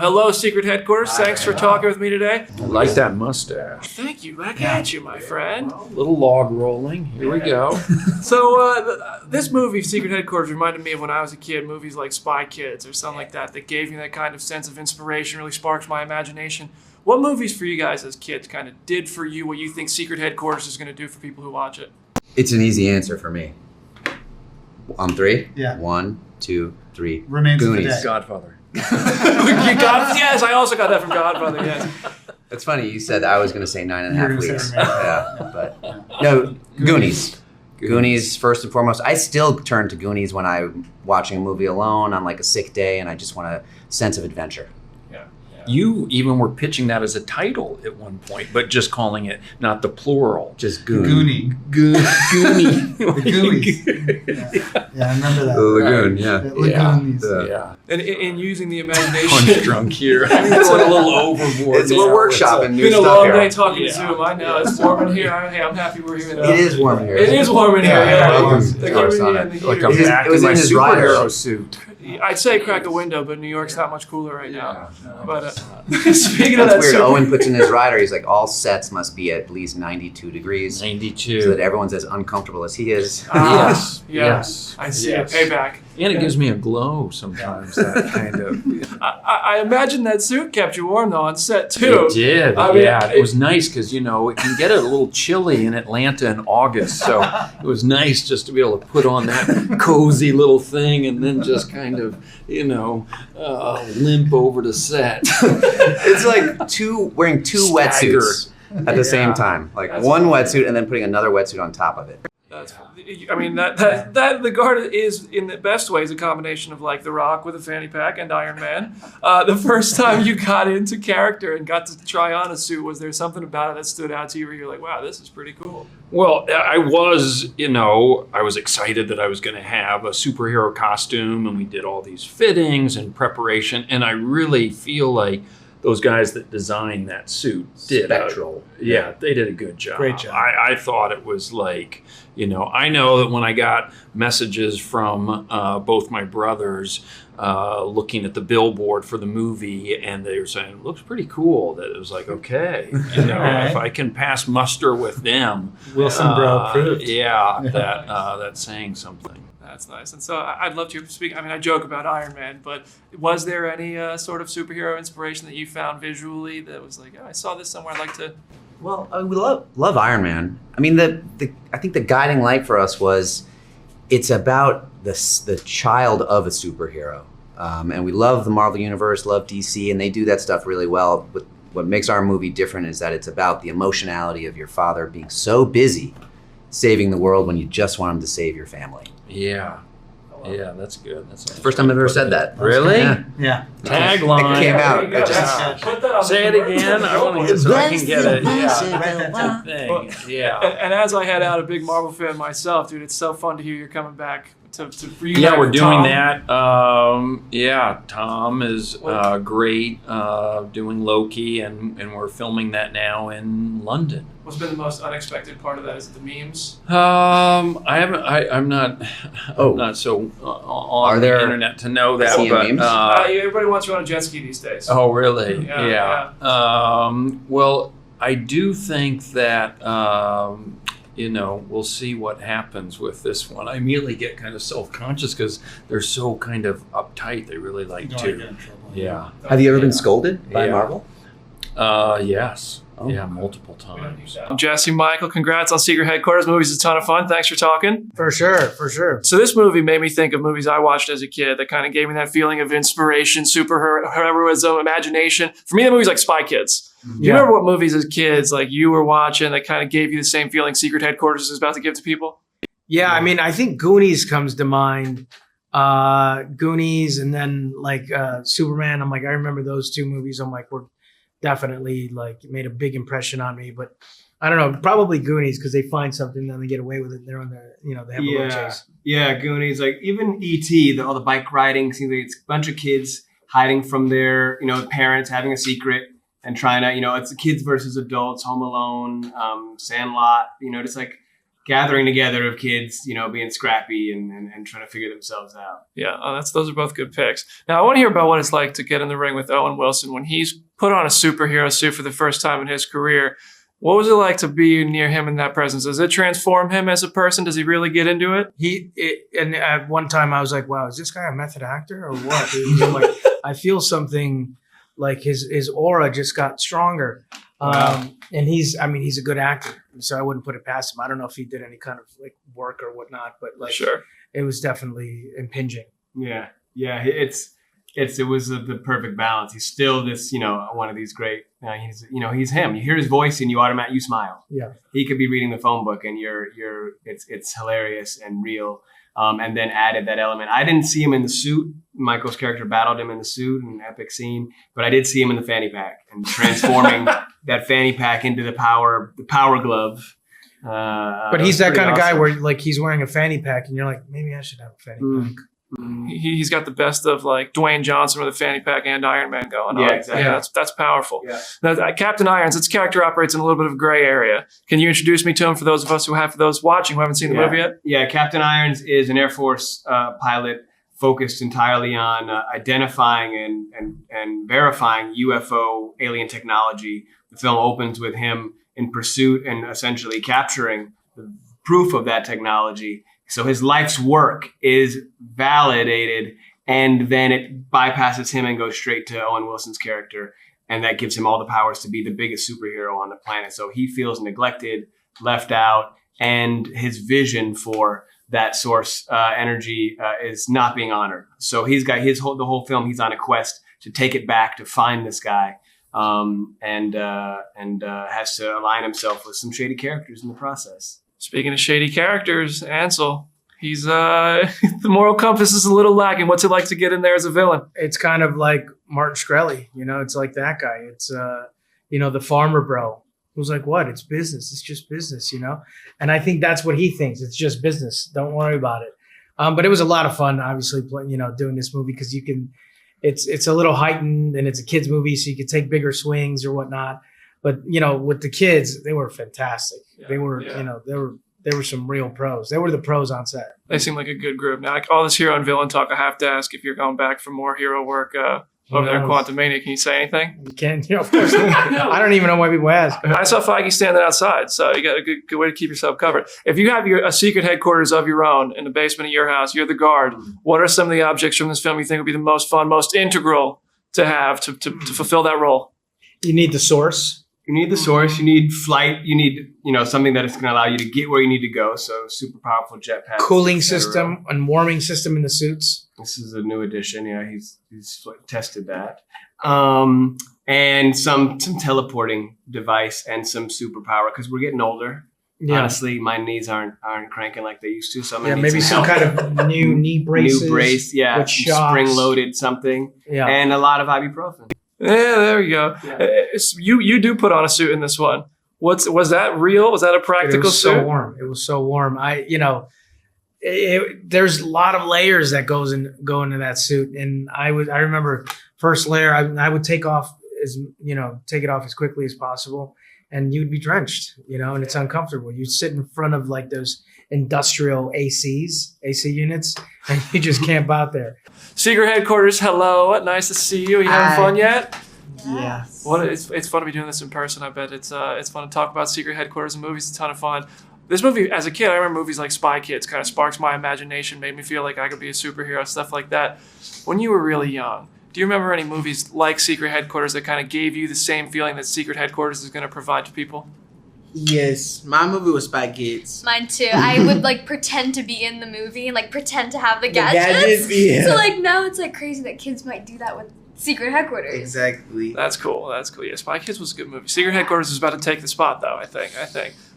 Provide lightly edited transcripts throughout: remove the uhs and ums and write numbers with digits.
Hello, Secret Headquarters. Thanks for talking with me today. I like that mustache. Thank you. Back at you, my friend. Little log rolling. Here we go. So, this movie, Secret Headquarters, reminded me of when I was a kid, movies like Spy Kids or something like that gave me that kind of sense of inspiration, really sparked my imagination. What movies for you guys as kids kind of did for you what you think Secret Headquarters is going to do for people who watch it? It's an easy answer for me. On three? Yeah. 1, 2, 3. Remains of the Goonies. Day. Godfather. Yes, I also got that from Godfather, yes. It's funny, you said I was going to say 9.5 You were gonna say weeks. Remains. Yeah, but no, Goonies. Goonies, first and foremost. I still turn to Goonies when I'm watching a movie alone on like a sick day and I just want a sense of adventure. You even were pitching that as a title at one point, but just calling it not the plural. Just The Goon. Goonie. Goonie. The Goonies. Yeah, I remember that. The Lagoon, yeah. The Lagoonies. Yeah. And in using the imagination. Punch drunk here. Going a little overboard. It's a workshop new It's been a stuff long here. day talking to Yeah. Zoom. I know. It's warm in here. Hey, I'm happy we're here. It is warm here. It is warm in here, yeah. welcome It's- to they our keep it sauna. in the Like heater. I'm It was- back it was in my in his superhero rider. suit. I'd say crack a window, but New York's not much cooler right now. But speaking of That's that, weird. super- Owen puts in his rider, he's like, all sets must be at least 92 degrees. 92. So that everyone's as uncomfortable as he is. Yes. Yeah. Yes. I see Yes. it. Payback. And it gives me a glow sometimes. That kind of. I imagine that suit kept you warm though on set too. It did. I mean, yeah, it was nice because it can get a little chilly in Atlanta in August. So it was nice just to be able to put on that cozy little thing and then just kind of limp over to set. It's like wearing two Stagger. wetsuits at the same time. Like That's one wetsuit and then putting another wetsuit on top of it. That's, I mean that the Guard is in the best ways a combination of like The Rock with a fanny pack and Iron Man. The first time you got into character and got to try on a suit, was there something about it that stood out to you where you're like, wow, this is pretty cool? Well, I was excited that I was going to have a superhero costume, and we did all these fittings and preparation, and I really feel like those guys that designed that suit did Spectral. they did a good job. Great job. I thought it was like, I know that when I got messages from both my brothers looking at the billboard for the movie, and they were saying, it looks pretty cool, that it was like, okay, Right. if I can pass muster with them. Wilson Bro approved. That's saying something. That's nice. And so I'd love to speak. I mean, I joke about Iron Man, but was there any sort of superhero inspiration that you found visually that was like, oh, I saw this somewhere, I'd like to? Well, we love Iron Man. I mean, I think the guiding light for us was it's about the child of a superhero. And we love the Marvel Universe, love DC, and they do that stuff really well. But what makes our movie different is that it's about the emotionality of your father being so busy saving the world when you just want him to save your family. Yeah, that's good. That's First time I've ever said that. Really? Yeah. Yeah. Tagline. It came out. There you go. Just- Put that on Say it the again. I want to get so I can get it. Yeah. Thing. Yeah. And as I head out, a big Marvel fan myself, dude, it's so fun to hear you're coming back to reunite Yeah, we're with doing Tom. that. Tom is great doing Loki, and we're filming that now in London. What's been the most unexpected part of that? Is it the memes? I'm not so on Are there the internet to know that. seeing But, memes? Everybody wants you on a jet ski these days. oh, really? Yeah, Well, I do think that we'll see what happens with this one. I immediately get kind of self-conscious because they're so kind of uptight. They really like Don't to. get in trouble. Yeah. Have you ever been scolded by Yeah. Marvel? Yes. Oh. Yeah, multiple times. Jesse, Michael, congrats on Secret Headquarters. Movie's a ton of fun. Thanks for talking. For sure. So this movie made me think of movies I watched as a kid that kind of gave me that feeling of inspiration, superheroism, imagination. For me, the movie's like Spy Kids. Do you remember what movies as kids like you were watching that kind of gave you the same feeling Secret Headquarters is about to give to people? Yeah, I mean, I think Goonies comes to mind. Goonies, and then like Superman. I'm like, I remember those two movies. I'm like, were definitely like made a big impression on me. But I don't know, probably Goonies because they find something and then they get away with it. They're on the, they have a little chase. Yeah, Goonies. Like even E.T., all the bike riding, seems like it's a bunch of kids hiding from their, parents, having a secret and trying to, it's the kids versus adults, Home Alone, Sandlot, just like gathering together of kids, being scrappy and trying to figure themselves out. Yeah, those are both good picks. Now I want to hear about what it's like to get in the ring with Owen Wilson when he's put on a superhero suit for the first time in his career. What was it like to be near him in that presence? Does it transform him as a person? Does he really get into it? And at one time I was like, wow, is this guy a method actor or what? I'm like, I feel something like his aura just got stronger. Wow. And he's a good actor, so I wouldn't put it past him. I don't know if he did any kind of like work or whatnot, but like, Sure. It was definitely impinging. Yeah. It was the perfect balance. He's still this, one of these great. He's him. You hear his voice and you smile. Yeah. He could be reading the phone book and it's hilarious and real. And then added that element. I didn't see him in the suit. Michael's character battled him in the suit, an epic scene. But I did see him in the fanny pack and transforming that fanny pack into the power glove. But he's that kind of guy where like he's wearing a fanny pack and you're like, maybe I should have a fanny pack. He's got the best of like Dwayne Johnson with a fanny pack and Iron Man going on. Yeah, exactly. Yeah, that's powerful. Yeah. Now, Captain Irons, its character operates in a little bit of a gray area. Can you introduce me to him for those of us for those watching who haven't seen the movie yet? Yeah, Captain Irons is an Air Force pilot focused entirely on identifying and verifying UFO alien technology. The film opens with him in pursuit and essentially capturing the proof of that technology. So his life's work is validated, and then it bypasses him and goes straight to Owen Wilson's character. And that gives him all the powers to be the biggest superhero on the planet. So he feels neglected, left out, and his vision for that source energy is not being honored. So he's got the whole film. He's on a quest to take it back, to find this guy, and has to align himself with some shady characters in the process. Speaking of shady characters, Ansel, he's the moral compass is a little lacking. What's it like to get in there as a villain? It's kind of like Martin Shkreli, it's like that guy. It's the farmer bro who's like, what? It's business. It's just business, And I think that's what he thinks. It's just business. Don't worry about it. But it was a lot of fun, obviously, doing this movie because you can. It's a little heightened and it's a kids movie, so you can take bigger swings or whatnot. But with the kids, they were fantastic. Yeah, they were, they were some real pros. They were the pros on set. They seem like a good group. Now, like all this hero and villain talk, I have to ask if you're going back for more hero work over there in Quantumania. Can you say anything? You can, of course. I don't even know why people ask. I saw Feige standing outside, so you got a good way to keep yourself covered. If you have a secret headquarters of your own in the basement of your house, you're the guard. What are some of the objects from this film you think would be the most fun, most integral to have to fulfill that role? You need the source. You need the source. You need flight. You need, something that is going to allow you to get where you need to go. So super powerful jetpacks. Cooling system and warming system in the suits. This is a new addition. Yeah, he's tested that. And some teleporting device and some superpower because we're getting older. Yeah. Honestly, my knees aren't cranking like they used to. So maybe some kind of new knee braces. New brace, yeah. With shocks. Spring-loaded something. Yeah. And a lot of ibuprofen. Yeah, there we go. Yeah. You do put on a suit in this one. Was that real? Was that a practical suit? It was so warm. There's a lot of layers that go into that suit, and I remember first layer I would take it off as quickly as possible, and you'd be drenched, and it's uncomfortable. You sit in front of like those industrial AC units, and you just camp out there. Secret headquarters, hello. Nice to see you. Are you having fun yet? Yeah. It's fun to be doing this in person. I bet it's fun to talk about secret headquarters and movies. It's a ton of fun. This movie, as a kid, I remember movies like Spy Kids kind of sparks my imagination, made me feel like I could be a superhero, stuff like that. When you were really young, do you remember any movies like Secret Headquarters that kind of gave you the same feeling that Secret Headquarters is going to provide to people? Yes, my movie was Spy Kids. Mine too. I would pretend to be in the movie and pretend to have the gadgets. Yeah. So now it's crazy that kids might do that with Secret Headquarters. Exactly. That's cool. Yeah, Spy Kids was a good movie. Secret Headquarters is about to take the spot, though. I think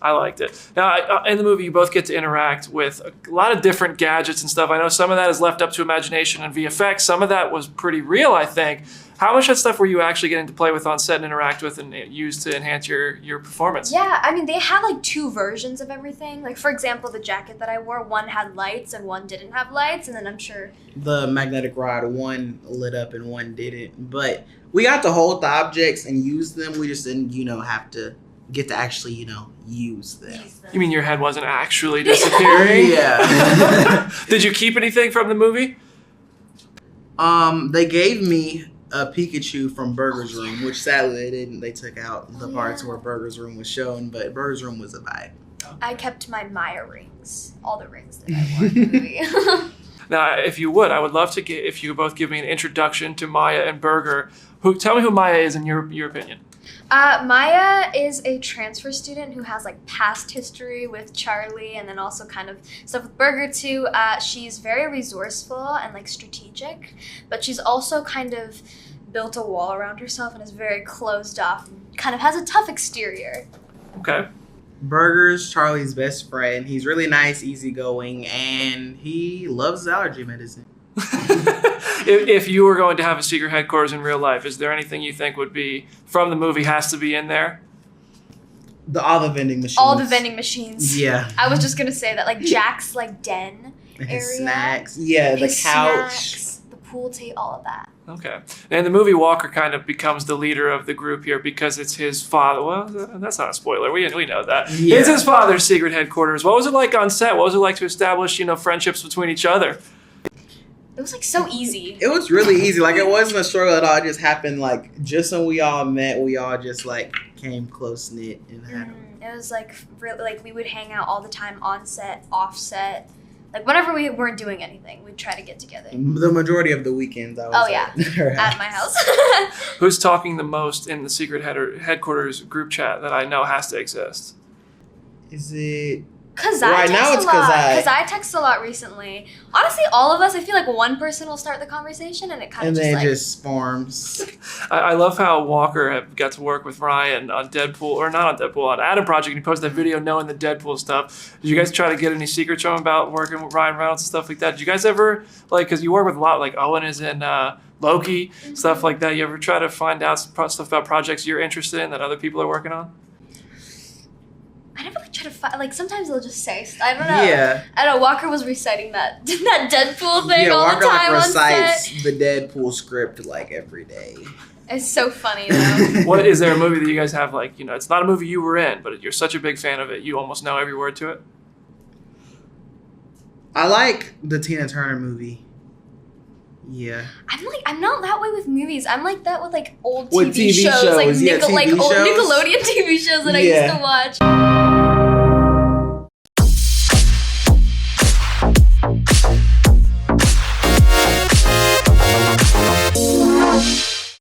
I liked it. Now, in the movie, you both get to interact with a lot of different gadgets and stuff. I know some of that is left up to imagination and VFX. Some of that was pretty real, I think. How much of that stuff were you actually getting to play with on set and interact with and use to enhance your performance? Yeah, they had two versions of everything. For example, the jacket that I wore, one had lights and one didn't have lights, and then I'm sure the magnetic rod, one lit up and one didn't. But we got to hold the objects and use them. We just didn't, have to get to actually, use them. You mean your head wasn't actually disappearing? Yeah. Did you keep anything from the movie? They gave me a Pikachu from Burger's Room, which sadly they didn't. They took out the parts where Burger's Room was shown, but Burger's Room was a vibe. I kept my Maya rings, all the rings that I wore in the movie. Now, if you would, I would love to get if you both give me an introduction to Maya and Burger. Tell me who Maya is in your opinion. Maya is a transfer student who has like past history with Charlie and then also kind of stuff with Burger too. She's very resourceful and like strategic, but she's also kind of built a wall around herself and is very closed off and kind of has a tough exterior. Okay. Burger's Charlie's best friend. He's really nice, easygoing, and he loves allergy medicine. If you were going to have a secret headquarters in real life, is there anything you think would be from the movie has to be in there? All the vending machines. All the vending machines. Yeah. I was just gonna say that, like Jack's like den His area. snacks. Yeah, the his couch. snacks, the pool table, all of that. Okay. And the movie Walker kind of becomes the leader of the group here because it's his father. Well, that's not a spoiler. We know that. Yeah. It's his father's secret headquarters. What was it like on set? What was it like to establish, friendships between each other? It was like so easy. It was really easy. Like, it wasn't a struggle at all. It just happened, like, just when we all met, we all just, like, came close-knit and had It was like really, like we would hang out all the time on set, off set. Like whenever we weren't doing anything, we'd try to get together. the majority of the weekends I was at her At house. my house. Who's talking the most in the secret headquarters group chat that I know has to exist? Is it... Cause I Right text now a it's lot. 'cause I- Cause I text a lot recently. Honestly, all of us. I feel like one person will start the conversation, and it kind And of then just it like. just forms. I love how Walker got to work with Ryan on Deadpool, or not on Deadpool, on Adam Project, and he posted that video knowing the Deadpool stuff. Did you guys try to get any secrets from him about working with Ryan Reynolds and stuff like that? Did you guys ever, because you work with a lot, like Owen is in Loki, stuff like that. You ever try to find out stuff about projects you're interested in that other people are working on? I never like try to find. Like sometimes they'll just say. I don't know. Yeah. I don't know. Walker was reciting that Deadpool thing Yeah, all Walker the time like on recites set. the Deadpool script like every day. It's so funny though. What is there a movie that you guys have it's not a movie you were in, but you're such a big fan of it, you almost know every word to it? I like the Tina Turner movie. Yeah. I'm not that way with movies. I'm like that with like old With TV TV shows, like shows, yeah, like TV old shows. Nickelodeon TV shows that I Yeah. used to watch.